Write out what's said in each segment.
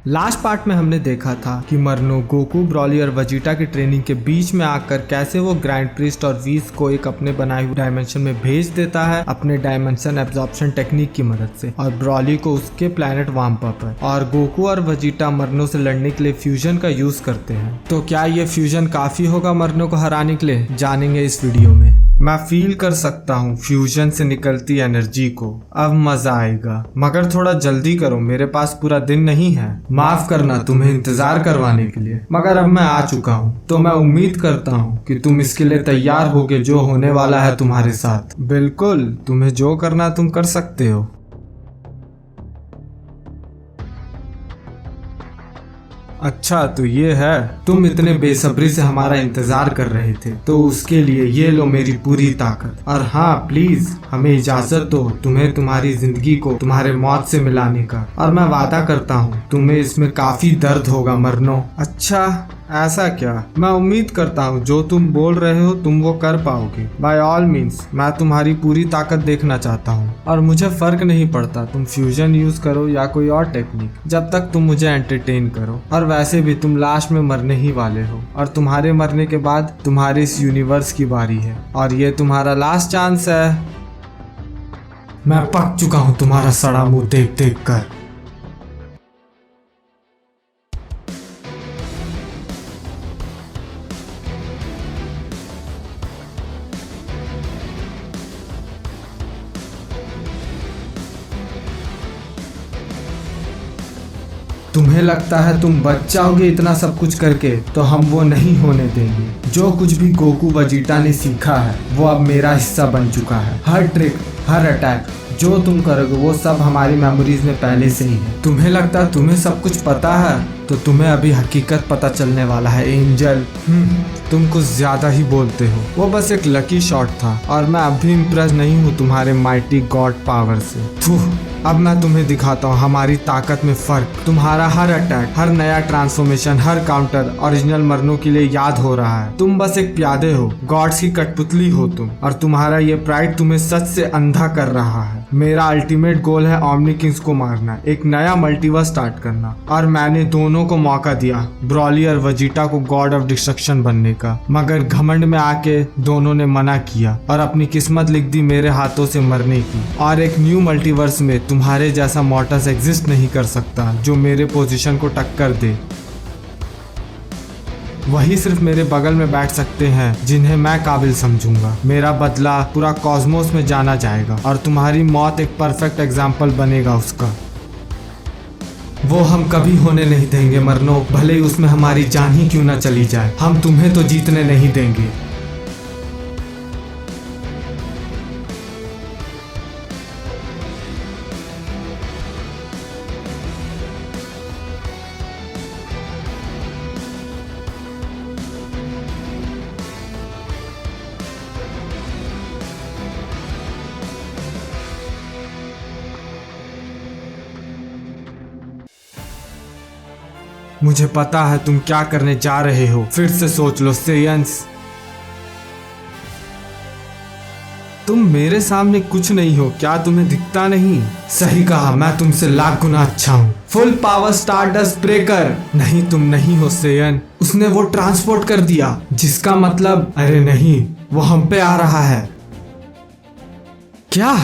Last part में हमने देखा था कि मरनो गोकू, ब्रॉली और वेजिटा की ट्रेनिंग के बीच में आकर कैसे वो ग्रैंड प्रिस्ट और वीस को एक अपने बनाए हुए डायमेंशन में भेज देता है अपने डायमेंशन एब्जॉर्प्शन टेक्निक की मदद से, और ब्रॉली को उसके प्लैनेट वाम्पा पर, और गोकू और वेजिटा मरनो से लड़ने के लिए फ्यूजन का यूज करते हैं। तो क्या ये फ्यूजन काफी होगा मरनो को हराने के लिए, जानेंगे इस वीडियो में। मैं फील कर सकता हूँ फ्यूजन से निकलती एनर्जी को, अब मजा आएगा, मगर थोड़ा जल्दी करो, मेरे पास पूरा दिन नहीं है। माफ करना तुम्हें इंतजार करवाने के लिए, मगर अब मैं आ चुका हूँ, तो मैं उम्मीद करता हूँ कि तुम इसके लिए तैयार होगे जो होने वाला है तुम्हारे साथ। बिल्कुल, तुम्हें जो करना तुम कर सकते हो। अच्छा तो ये है, तुम इतने बेसब्री से हमारा इंतजार कर रहे थे, तो उसके लिए ये लो मेरी पूरी ताकत। और हाँ प्लीज हमें इजाजत दो तुम्हें तुम्हारी जिंदगी को तुम्हारे मौत से मिलाने का, और मैं वादा करता हूँ तुम्हें इसमें काफी दर्द होगा मरनो। अच्छा ऐसा क्या? मैं उम्मीद करता हूँ जो तुम बोल रहे हो तुम वो कर पाओगे। बाय ऑल मीन्स मैं तुम्हारी पूरी ताकत देखना चाहता हूँ, और मुझे फर्क नहीं पड़ता तुम फ्यूजन यूज करो या कोई और टेक्निक, जब तक तुम मुझे एंटरटेन करो। और वैसे भी तुम लास्ट में मरने ही वाले हो, और तुम्हारे मरने के बाद तुम्हारे इस यूनिवर्स की बारी है, और ये तुम्हारा लास्ट चांस है। मैं पक चुका हूँ तुम्हारा सड़ा मुंह देख देख कर। तुम्हें लगता है तुम बच जाओगे इतना सब कुछ करके, तो हम वो नहीं होने देंगे। जो कुछ भी गोकू वेजिटा ने सीखा है वो अब मेरा हिस्सा बन चुका है। हर ट्रिक, हर अटैक जो तुम करोगे वो सब हमारी मेमोरीज में पहले से ही है। तुम्हें लगता है तुम्हें सब कुछ पता है, तो तुम्हें अभी हकीकत पता चलने वाला है एंजल। तुम कुछ ज्यादा ही बोलते हो, वो बस एक लकी शॉट था, और मैं अभी इम्प्रेस नहीं हूँ तुम्हारे माइटी गॉड पावर से। अब मैं तुम्हें दिखाता हूँ हमारी ताकत में फर्क। तुम्हारा हर अटैक, हर नया ट्रांसफॉर्मेशन, हर काउंटर ओरिजिनल मरनों के लिए याद हो रहा है। तुम बस एक प्यादे हो, गॉड्स की कठपुतली हो तुम, और तुम्हारा ये प्राइड तुम्हें सच से अंधा कर रहा है। मेरा अल्टीमेट गोल है ओमनी किंग्स को मारना, एक नया मल्टीवर्स स्टार्ट करना, और मैंने दोनों को मौका दिया, ब्रॉली और वेजिटा को गॉड ऑफ डिस्ट्रक्शन बनने का, मगर घमंड में आके दोनों ने मना किया और अपनी किस्मत लिख दी मेरे हाथों से मरने की। और एक न्यू मल्टीवर्स में तुम्हारे जैसा मॉर्टस एग्जिस्ट नहीं कर सकता जो मेरे पोजीशन को टक्कर दे। वही सिर्फ मेरे बगल में बैठ सकते हैं जिन्हें मैं काबिल समझूंगा। मेरा बदला पूरा कॉस्मोस में जाना जाएगा, और तुम्हारी मौत एक परफेक्ट एग्जाम्पल बनेगा उसका। वो हम कभी होने नहीं देंगे मरनो, भले ही उसमें हमारी जान ही क्यों ना चली जाए। हम तुम्हें तो जीतने नहीं देंगे। मुझे पता है तुम क्या करने जा रहे हो, फिर से सोच लो सेयंस। तुम मेरे सामने कुछ नहीं हो, क्या तुम्हें दिखता नहीं? सही कहा, मैं तुमसे लाख गुना अच्छा हूँ। Full power stardust breaker. नहीं तुम नहीं हो सेयन, उसने वो ट्रांसपोर्ट कर दिया, जिसका मतलब, अरे नहीं, वो हम पे आ रहा है। क्या?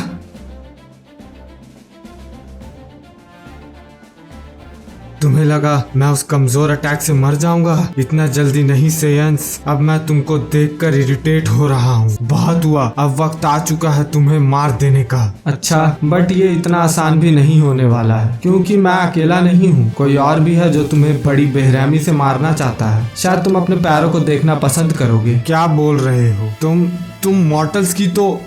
तुम्हें लगा मैं उस कमजोर अटैक से मर जाऊंगा? इतना जल्दी नहीं सेयंस, अब मैं तुमको देखकर इरिटेट हो रहा हूँ। बहुत हुआ, अब वक्त आ चुका है तुम्हें मार देने का। अच्छा, बट ये इतना आसान भी नहीं होने वाला है, क्योंकि मैं अकेला नहीं हूँ, कोई और भी है जो तुम्हें बड़ी बेरहमी से मारना चाहता है। शायद तुम अपने पैरों को देखना पसंद करोगे। क्या बोल रहे हो तुम मॉर्टल्स की तो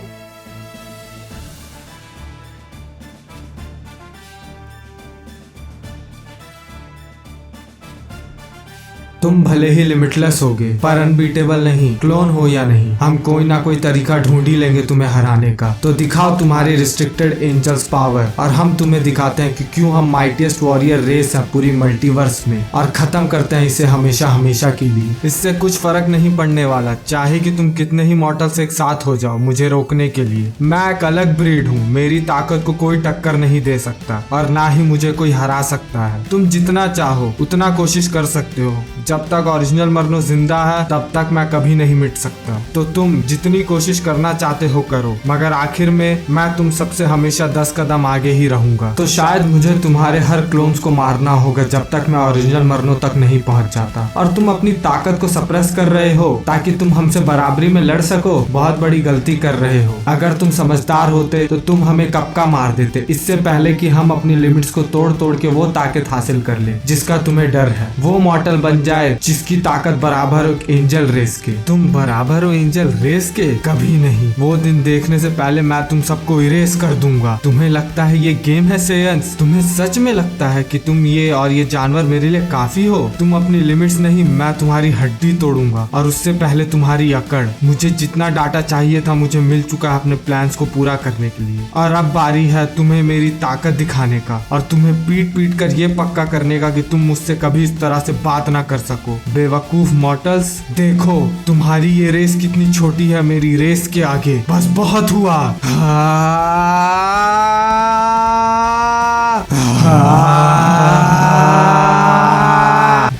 तुम तुम भले ही लिमिटलेस होगे पर अनबीटेबल नहीं। क्लोन हो या नहीं, हम कोई ना कोई तरीका ढूंढ ही लेंगे तुम्हें हराने का। तो दिखाओ तुम्हारी रिस्ट्रिक्टेड एंजल्स पावर और हम तुम्हें दिखाते हैं कि क्यों हम माइटिएस्ट वॉरियर रेस है पूरी मल्टीवर्स में, और खत्म करते हैं इसे हमेशा हमेशा के लिए। इससे कुछ फर्क नहीं पड़ने वाला, चाहे कि तुम कितने ही मॉर्टल्स एक साथ हो जाओ मुझे रोकने के लिए। मैं एक अलग ब्रीड हूँ, मेरी ताकत को कोई टक्कर नहीं दे सकता और ना ही मुझे कोई हरा सकता है। तुम जितना चाहो उतना कोशिश कर सकते हो, जब तक ओरिजिनल मरनो जिंदा है तब तक मैं कभी नहीं मिट सकता। तो तुम जितनी कोशिश करना चाहते हो करो, मगर आखिर में मैं तुम सबसे हमेशा 10 कदम आगे ही रहूंगा। तो शायद मुझे तुम्हारे हर क्लोन्स को मारना होगा जब तक मैं ओरिजिनल मरनो तक नहीं पहुंच जाता। और तुम अपनी ताकत को सप्रेस कर रहे हो ताकि तुम हमसे बराबरी में लड़ सको। बहुत बड़ी गलती कर रहे हो। अगर तुम समझदार होते तो तुम हमें कब का मार देते, इससे पहले कि हम अपनी लिमिट्स को तोड़ तोड़ के वो ताकत हासिल कर ले जिसका तुम्हें डर है। वो मॉर्टल बन जाए जिसकी ताकत बराबर हो एंजल रेस के। तुम बराबर हो एंजल रेस के? कभी नहीं। वो दिन देखने से पहले मैं तुम सबको इरेज कर दूंगा। तुम्हें लगता है ये गेम है सेयंस? तुम्हें सच में लगता है कि तुम ये और ये जानवर मेरे लिए काफी हो? तुम अपनी लिमिट्स नहीं, मैं तुम्हारी हड्डी तोड़ूंगा और उससे पहले तुम्हारी अकड़। मुझे जितना डाटा चाहिए था मुझे मिल चुका है अपने प्लान्स को पूरा करने के लिए, और अब बारी है तुम्हें मेरी ताकत दिखाने का और तुम्हें पीट पीट कर ये पक्का करने का कि तुम मुझसे कभी इस तरह से बात ना कर सको। बेवकूफ मॉर्टल्स, देखो तुम्हारी ये रेस कितनी छोटी है मेरी रेस के आगे। बस बहुत हुआ।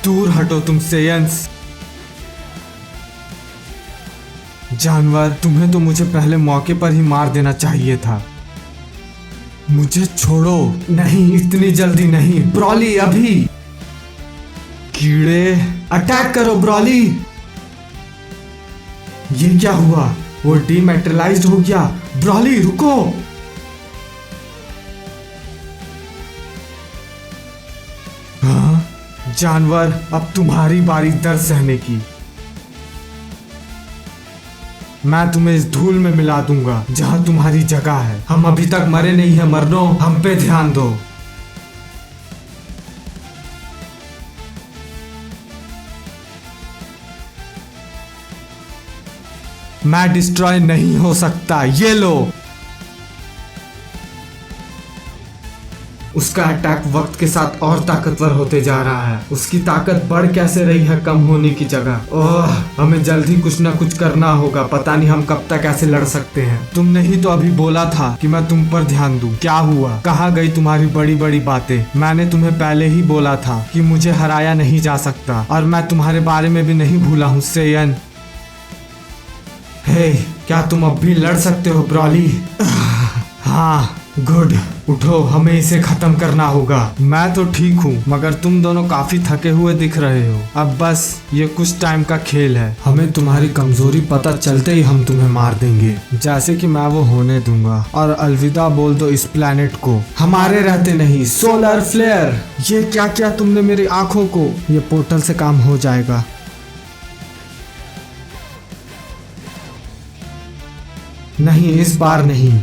दूर हटो तुम सेयंस। जानवर, तुम्हें तो मुझे पहले मौके पर ही मार देना चाहिए था। मुझे छोड़ो। नहीं, इतनी जल्दी नहीं ब्रॉली, अभी। कीड़े, अटैक करो ब्रॉली। ये क्या हुआ? वो डीमेटेरियलाइज्ड हो गया। ब्रॉली रुको। हाँ जानवर, अब तुम्हारी बारी दर्द सहने की। मैं तुम्हें इस धूल में मिला दूंगा जहां तुम्हारी जगह है। हम अभी तक मरे नहीं है मरनो, हम पे ध्यान दो। मैं डिस्ट्रॉय नहीं हो सकता। ये लो। उसका अटैक वक्त के साथ और ताकतवर होते जा रहा है। उसकी ताकत बढ़ कैसे रही है कम होने की जगह। ओह, हमें जल्दी कुछ ना कुछ करना होगा। पता नहीं हम कब तक ऐसे लड़ सकते हैं। तुमने ही तो अभी बोला था कि मैं तुम पर ध्यान दूं। क्या हुआ? कहाँ गई तुम्हारी बड़ी बड़ी बातें? मैंने तुम्हें पहले ही बोला था कि मुझे हराया नहीं जा सकता, और मैं तुम्हारे बारे में भी नहीं भूला हूँ सेयन। हे, क्या तुम अब भी लड़ सकते हो ब्रॉली? हाँ, गुड। उठो, हमें इसे खत्म करना होगा। मैं तो ठीक हूँ, मगर तुम दोनों काफी थके हुए दिख रहे हो। अब बस ये कुछ टाइम का खेल है। हमें तुम्हारी कमजोरी पता चलते ही हम तुम्हें मार देंगे, जैसे कि मैं वो होने दूंगा। और अलविदा बोल दो इस प्लेनेट को। हमारे रहते नहीं। सोलर फ्लेयर, ये क्या क्या तुमने मेरी आंखों को? ये पोर्टल से काम हो जाएगा। नहीं, इस बार नहीं।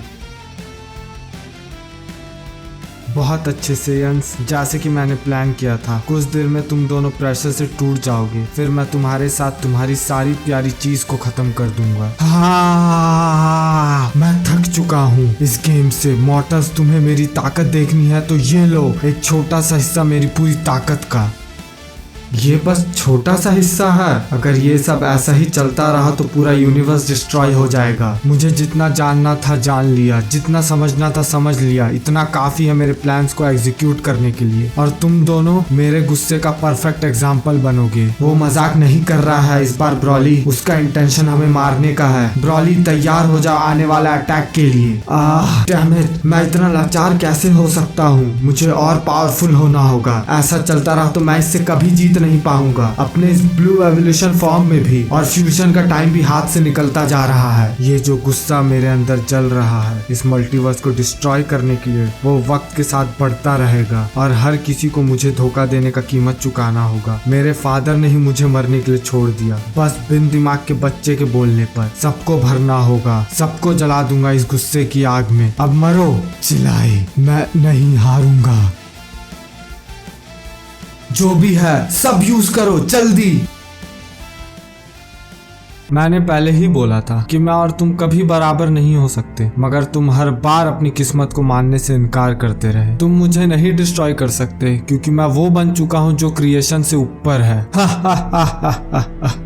बहुत अच्छे से यंस, जैसे कि मैंने प्लान किया था। कुछ देर में तुम दोनों प्रेशर से टूट जाओगे, फिर मैं तुम्हारे साथ तुम्हारी सारी प्यारी चीज को खत्म कर दूंगा। हाँ, मैं थक चुका हूँ इस गेम से। मॉर्टल्स, तुम्हें मेरी ताकत देखनी है तो ये लो, एक छोटा सा हिस्सा मेरी पूरी ताकत का। ये बस छोटा सा हिस्सा है। अगर ये सब ऐसा ही चलता रहा तो पूरा यूनिवर्स डिस्ट्रॉय हो जाएगा। मुझे जितना जानना था जान लिया, जितना समझना था समझ लिया। इतना काफी है मेरे प्लान्स को एग्जीक्यूट करने के लिए। और तुम दोनों मेरे गुस्से का परफेक्ट एग्जाम्पल बनोगे। वो मजाक नहीं कर रहा है इस बार ब्रॉली। उसका इंटेंशन हमें मारने का है। ब्रॉली, तैयार हो जाओ आने वाला अटैक के लिए। डैम इट, मैं इतना लाचार कैसे हो सकता हूँ? मुझे और पावरफुल होना होगा। ऐसा चलता रहा तो मैं इससे कभी जीत नहीं पाऊंगा, अपने इस ब्लू एवोल्यूशन फॉर्म में भी। और फ्यूजन का टाइम भी हाथ से निकलता जा रहा है। ये जो गुस्सा मेरे अंदर जल रहा है इस मल्टीवर्स को डिस्ट्रॉय करने के लिए, वो वक्त के साथ बढ़ता रहेगा। और हर किसी को मुझे धोखा देने का कीमत चुकाना होगा। मेरे फादर ने ही मुझे मरने के लिए छोड़ दिया, बस बिन दिमाग के बच्चे के बोलने पर। सबको भरना होगा, सबको जला दूंगा इस गुस्से की आग में। अब मरो। चिल्लाए, मैं नहीं हारूंगा। जो भी है सब यूज करो जल्दी। मैंने पहले ही बोला था कि मैं और तुम कभी बराबर नहीं हो सकते, मगर तुम हर बार अपनी किस्मत को मानने से इनकार करते रहे। तुम मुझे नहीं डिस्ट्रॉय कर सकते क्योंकि मैं वो बन चुका हूँ जो क्रिएशन से ऊपर है।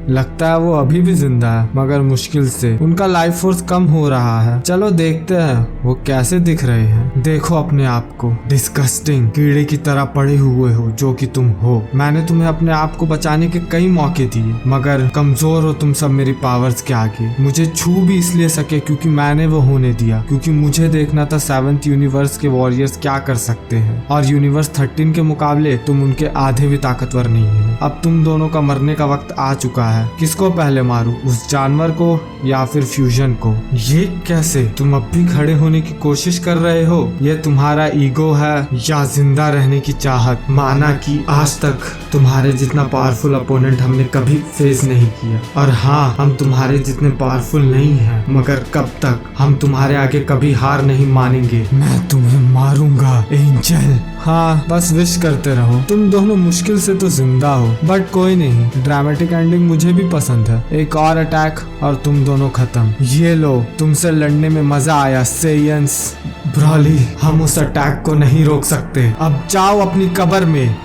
लगता है वो अभी भी जिंदा है, मगर मुश्किल से। उनका लाइफ फोर्स कम हो रहा है। चलो देखते हैं वो कैसे दिख रहे हैं। देखो अपने आप को, डिस्गस्टिंग कीड़े की तरह पड़े हुए हो जो कि तुम हो। मैंने तुम्हें अपने आप को बचाने के कई मौके दिए, मगर कमजोर हो तुम सब मेरी पावर्स के आगे। मुझे छू भी इसलिए सके क्योंकि मैंने वो होने दिया, क्योंकि मुझे देखना था 7th यूनिवर्स के वॉरियर्स क्या कर सकते हैं। और यूनिवर्स 13 के मुकाबले तुम उनके आधे भी ताकतवर नहीं हो। अब तुम दोनों का मरने का वक्त आ चुका है। किसको पहले मारूं, उस जानवर को या फिर फ्यूजन को? ये कैसे? तुम अब भी खड़े होने की कोशिश कर रहे हो? ये तुम्हारा ईगो है या जिंदा रहने की चाहत? माना कि आज तक तुम्हारे जितना पावरफुल अपोनेंट हमने कभी फेस नहीं किया। और हाँ, हम तुम्हारे जितने पावरफुल नहीं हैं, मगर कब तक? हम तुम्हारे आगे कभी हार नहीं मानेंगे। मैं तुम्हें मारूंगा एंजल। हाँ, बस विश करते रहो। तुम दोनों मुश्किल से तो जिंदा हो, बट कोई नहीं, ड्रामेटिक एंडिंग मुझे भी पसंद है। एक और अटैक और तुम दोनों खत्म। ये लो, तुमसे लड़ने में मजा आया सेयंस। ब्रॉली, हम उस अटैक को नहीं रोक सकते। अब जाओ अपनी कब्र में।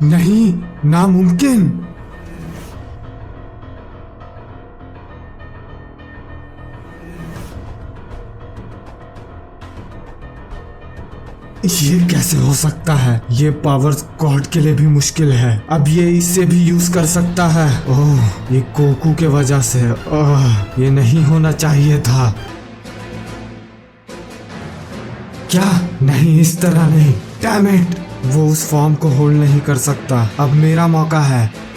नहीं, नामुमकिन। ये कैसे हो सकता है? ये पावर गॉड के लिए भी मुश्किल है। अब ये इससे भी यूज कर सकता है। ओह, ये गोकू के वजह से। ओह, ये नहीं होना चाहिए था। क्या? नहीं, इस तरह नहीं। डैम इट, वो उस फॉर्म को होल्ड नहीं कर सकता। अब मेरा मौका है।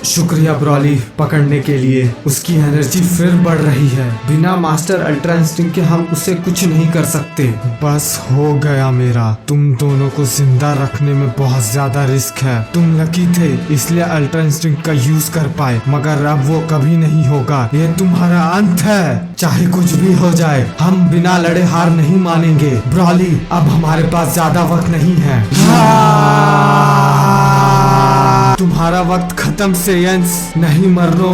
शुक्रिया ब्रॉली पकड़ने के लिए। उसकी एनर्जी फिर बढ़ रही है। बिना मास्टर अल्ट्रा इंस्टिंक्ट के हम उसे कुछ नहीं कर सकते। बस हो गया मेरा। तुम दोनों को जिंदा रखने में बहुत ज्यादा रिस्क है। तुम लकी थे इसलिए अल्ट्रा इंस्टिंक्ट का यूज कर पाए, मगर अब वो कभी नहीं होगा। ये तुम्हारा अंत है। चाहे कुछ भी हो जाए, हम बिना लड़े हार नहीं मानेंगे। ब्रॉली, अब हमारे पास ज्यादा वक्त नहीं है। तुम्हारा वक्त खत्म सेयंस। नहीं मरनो,